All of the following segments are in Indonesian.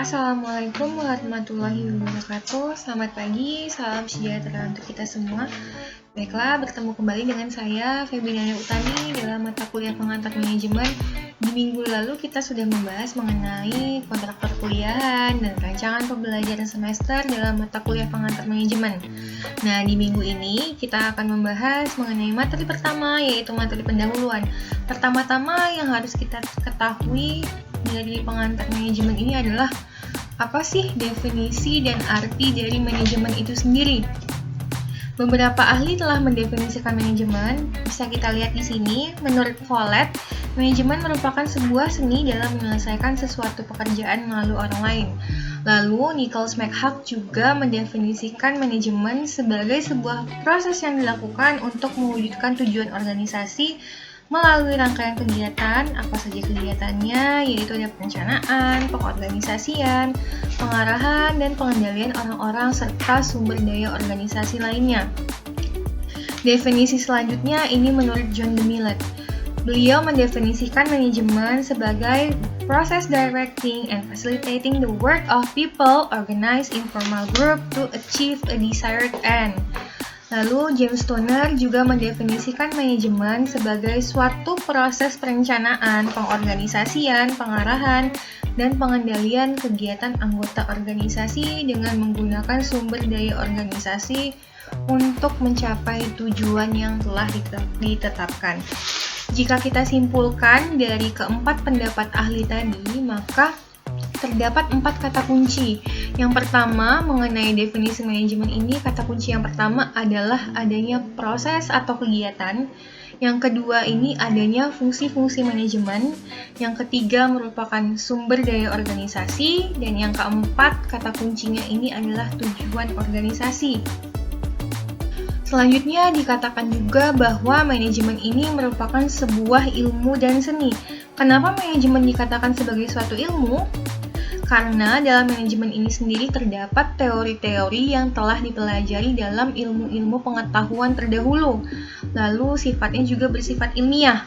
Assalamualaikum warahmatullahi wabarakatuh. Selamat pagi, salam sejahtera untuk kita semua. Baiklah, bertemu kembali dengan saya, Febiana Utami, dalam mata kuliah pengantar manajemen. Di minggu lalu kita sudah membahas mengenai kontrak perkuliahan dan rancangan pembelajaran semester dalam mata kuliah pengantar manajemen. Nah, di minggu ini kita akan membahas mengenai materi pertama, yaitu materi pendahuluan. Pertama-tama yang harus kita ketahui dari pengantar manajemen ini adalah apa sih definisi dan arti dari manajemen itu sendiri. Beberapa ahli telah mendefinisikan manajemen. Bisa kita lihat di sini. Menurut Follett, manajemen merupakan sebuah seni dalam menyelesaikan sesuatu pekerjaan melalui orang lain. Lalu, Nicholas McHugh juga mendefinisikan manajemen sebagai sebuah proses yang dilakukan untuk mewujudkan tujuan organisasi melalui rangkaian kegiatan. Apa saja kegiatannya, yaitu ada perencanaan, pengorganisasian, pengarahan, dan pengendalian orang-orang serta sumber daya organisasi lainnya. Definisi selanjutnya ini menurut John DeMillet. Beliau mendefinisikan manajemen sebagai process directing and facilitating the work of people organized in formal group to achieve a desired end. Lalu, James Toner juga mendefinisikan manajemen sebagai suatu proses perencanaan, pengorganisasian, pengarahan, dan pengendalian kegiatan anggota organisasi dengan menggunakan sumber daya organisasi untuk mencapai tujuan yang telah ditetapkan. Jika kita simpulkan dari keempat pendapat ahli tadi, maka terdapat 4 kata kunci. Yang pertama, mengenai definisi manajemen ini, kata kunci yang pertama adalah adanya proses atau kegiatan. Yang kedua ini adanya fungsi-fungsi manajemen. Yang ketiga merupakan sumber daya organisasi. Dan yang keempat, kata kuncinya ini adalah tujuan organisasi. Selanjutnya dikatakan juga bahwa manajemen ini merupakan sebuah ilmu dan seni. Kenapa manajemen dikatakan sebagai suatu ilmu? Karena dalam manajemen ini sendiri terdapat teori-teori yang telah dipelajari dalam ilmu-ilmu pengetahuan terdahulu. Lalu sifatnya juga bersifat ilmiah.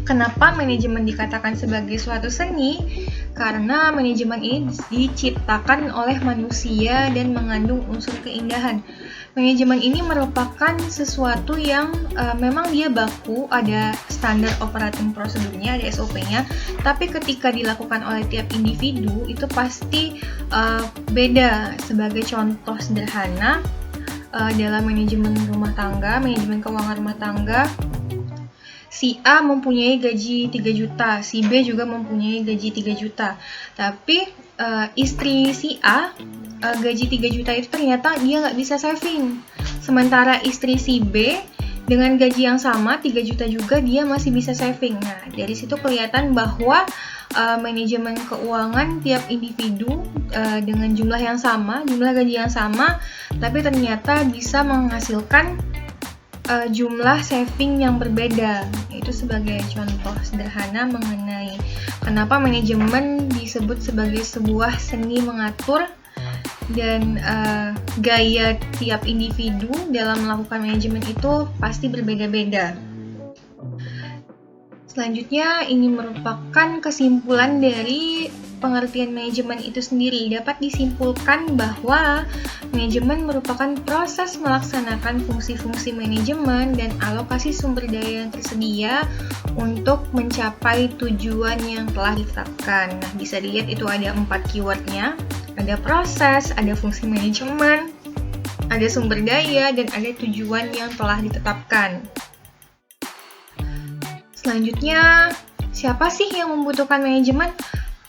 Kenapa manajemen dikatakan sebagai suatu seni? Karena manajemen ini diciptakan oleh manusia dan mengandung unsur keindahan. Manajemen ini merupakan sesuatu yang memang dia baku, ada standar operating prosedurnya, ada SOP-nya, tapi ketika dilakukan oleh tiap individu itu pasti beda. Sebagai contoh sederhana, dalam manajemen rumah tangga, manajemen keuangan rumah tangga, si A mempunyai gaji 3 juta, si B juga mempunyai gaji 3 juta. Tapi istri si A gaji 3 juta itu ternyata dia nggak bisa saving. Sementara istri si B dengan gaji yang sama 3 juta juga dia masih bisa saving. Nah, dari situ kelihatan bahwa manajemen keuangan tiap individu dengan jumlah yang sama, jumlah gaji yang sama, tapi ternyata bisa menghasilkan jumlah saving yang berbeda. Itu sebagai contoh sederhana mengenai kenapa manajemen disebut sebagai sebuah seni mengatur dan gaya tiap individu dalam melakukan manajemen itu pasti berbeda-beda. Selanjutnya, ini merupakan kesimpulan dari pengertian manajemen itu sendiri. Dapat disimpulkan bahwa manajemen merupakan proses melaksanakan fungsi-fungsi manajemen dan alokasi sumber daya yang tersedia untuk mencapai tujuan yang telah ditetapkan. Nah, bisa dilihat itu ada 4 keywordnya. Ada proses, ada fungsi manajemen, ada sumber daya, dan ada tujuan yang telah ditetapkan. Selanjutnya, siapa sih yang membutuhkan manajemen?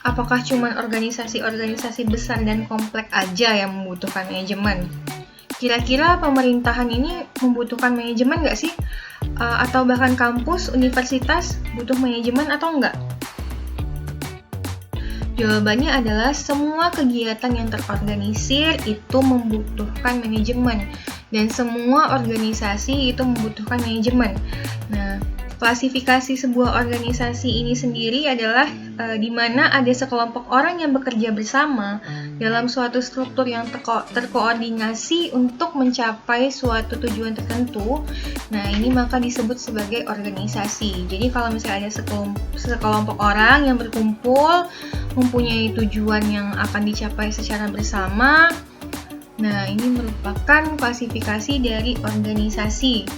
Apakah cuma organisasi-organisasi besar dan kompleks aja yang membutuhkan manajemen? Kira-kira pemerintahan ini membutuhkan manajemen nggak sih? Atau bahkan kampus, universitas butuh manajemen atau enggak? Jawabannya adalah semua kegiatan yang terorganisir itu membutuhkan manajemen. Dan semua organisasi itu membutuhkan manajemen. Nah, klasifikasi sebuah organisasi ini sendiri adalah di mana ada sekelompok orang yang bekerja bersama dalam suatu struktur yang terkoordinasi untuk mencapai suatu tujuan tertentu. Nah, ini maka disebut sebagai organisasi. Jadi kalau misalnya ada sekelompok orang yang berkumpul mempunyai tujuan yang akan dicapai secara bersama. Nah, ini merupakan klasifikasi dari organisasi.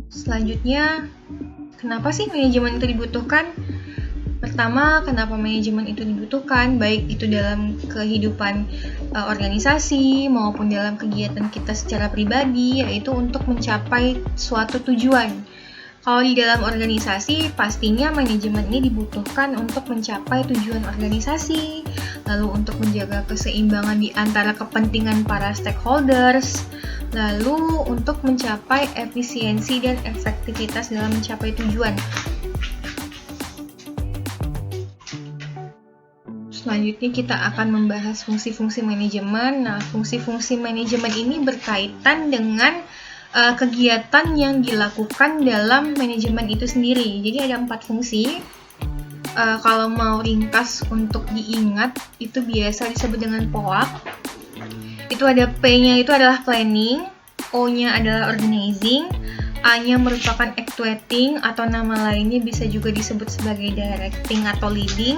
Selanjutnya, kenapa sih manajemen itu dibutuhkan? Pertama, kenapa manajemen itu dibutuhkan, baik itu dalam kehidupan organisasi maupun dalam kegiatan kita secara pribadi, yaitu untuk mencapai suatu tujuan. Kalau di dalam organisasi, pastinya manajemen ini dibutuhkan untuk mencapai tujuan organisasi, lalu untuk menjaga keseimbangan di antara kepentingan para stakeholders, lalu untuk mencapai efisiensi dan efektivitas dalam mencapai tujuan. Selanjutnya kita akan membahas fungsi-fungsi manajemen. Nah, fungsi-fungsi manajemen ini berkaitan dengan kegiatan yang dilakukan dalam manajemen itu sendiri. Jadi ada 4 fungsi. Kalau mau ringkas untuk diingat, itu biasa disebut dengan POAK. Itu ada P-nya itu adalah planning, O-nya adalah organizing, A-nya merupakan actuating atau nama lainnya bisa juga disebut sebagai directing atau leading,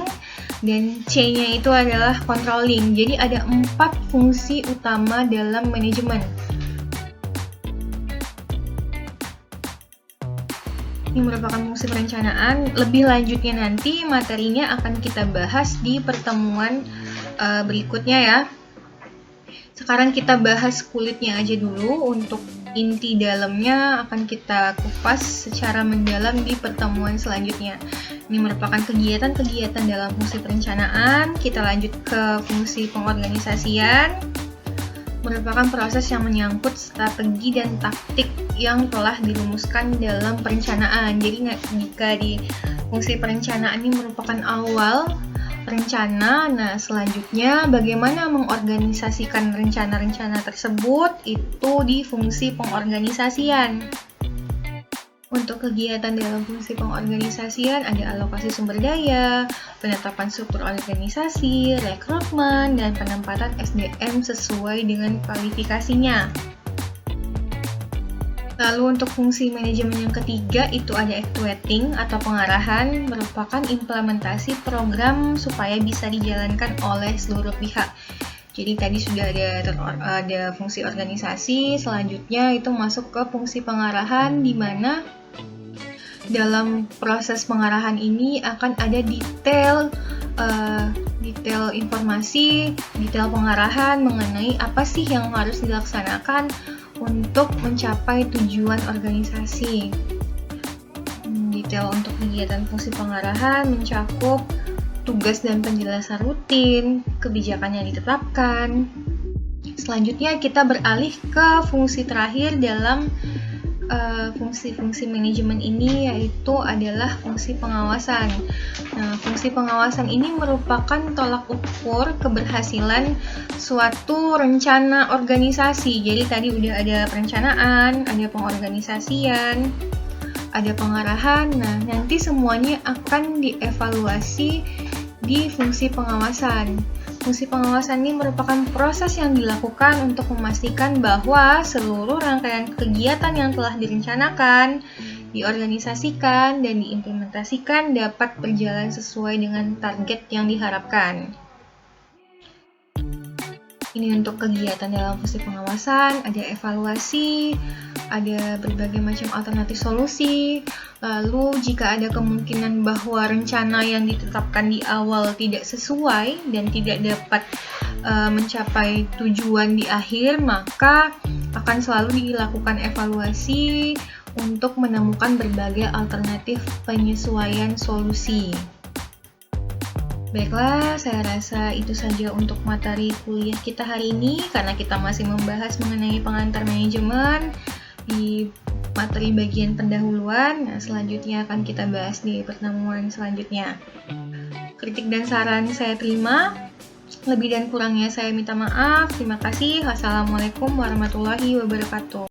dan C-nya itu adalah controlling. Jadi ada 4 fungsi utama dalam manajemen. Ini merupakan fungsi perencanaan. Lebih lanjutnya nanti materinya akan kita bahas di pertemuan berikutnya ya. Sekarang kita bahas kulitnya aja dulu. Untuk inti dalamnya akan kita kupas secara mendalam di pertemuan selanjutnya. Ini merupakan kegiatan-kegiatan dalam fungsi perencanaan. Kita lanjut ke fungsi pengorganisasian. Merupakan proses yang menyangkut strategi dan taktik yang telah dirumuskan dalam perencanaan. Jadi jika di fungsi perencanaan ini merupakan awal rencana, nah selanjutnya bagaimana mengorganisasikan rencana-rencana tersebut itu di fungsi pengorganisasian. Untuk kegiatan dalam fungsi pengorganisasian ada alokasi sumber daya, penetapan struktur organisasi, rekrutmen, dan penempatan SDM sesuai dengan kualifikasinya. Lalu untuk fungsi manajemen yang ketiga itu ada actuating atau pengarahan, merupakan implementasi program supaya bisa dijalankan oleh seluruh pihak. Jadi tadi sudah ada fungsi organisasi, selanjutnya itu masuk ke fungsi pengarahan, di mana dalam proses pengarahan ini akan ada detail informasi, detail pengarahan mengenai apa sih yang harus dilaksanakan untuk mencapai tujuan organisasi. Detail untuk kegiatan fungsi pengarahan mencakup tugas dan penjelasan rutin, kebijakan yang ditetapkan. Selanjutnya kita beralih ke fungsi terakhir dalam fungsi-fungsi manajemen ini, yaitu adalah fungsi pengawasan. Nah, fungsi pengawasan ini merupakan tolak ukur keberhasilan suatu rencana organisasi. Jadi tadi udah ada perencanaan, ada pengorganisasian, ada pengarahan. Nah, nanti semuanya akan dievaluasi di fungsi pengawasan. Fungsi pengawasan ini merupakan proses yang dilakukan untuk memastikan bahwa seluruh rangkaian kegiatan yang telah direncanakan, diorganisasikan, dan diimplementasikan dapat berjalan sesuai dengan target yang diharapkan. Ini untuk kegiatan dalam fungsi pengawasan, ada evaluasi, ada berbagai macam alternatif solusi. Lalu jika ada kemungkinan bahwa rencana yang ditetapkan di awal tidak sesuai dan tidak dapat mencapai tujuan di akhir, maka akan selalu dilakukan evaluasi untuk menemukan berbagai alternatif penyesuaian solusi. Baiklah, saya rasa itu saja untuk materi kuliah kita hari ini, karena kita masih membahas mengenai pengantar manajemen di materi bagian pendahuluan. Nah, selanjutnya akan kita bahas di pertemuan selanjutnya. Kritik dan saran saya terima. Lebih dan kurangnya saya minta maaf. Terima kasih. Wassalamualaikum warahmatullahi wabarakatuh.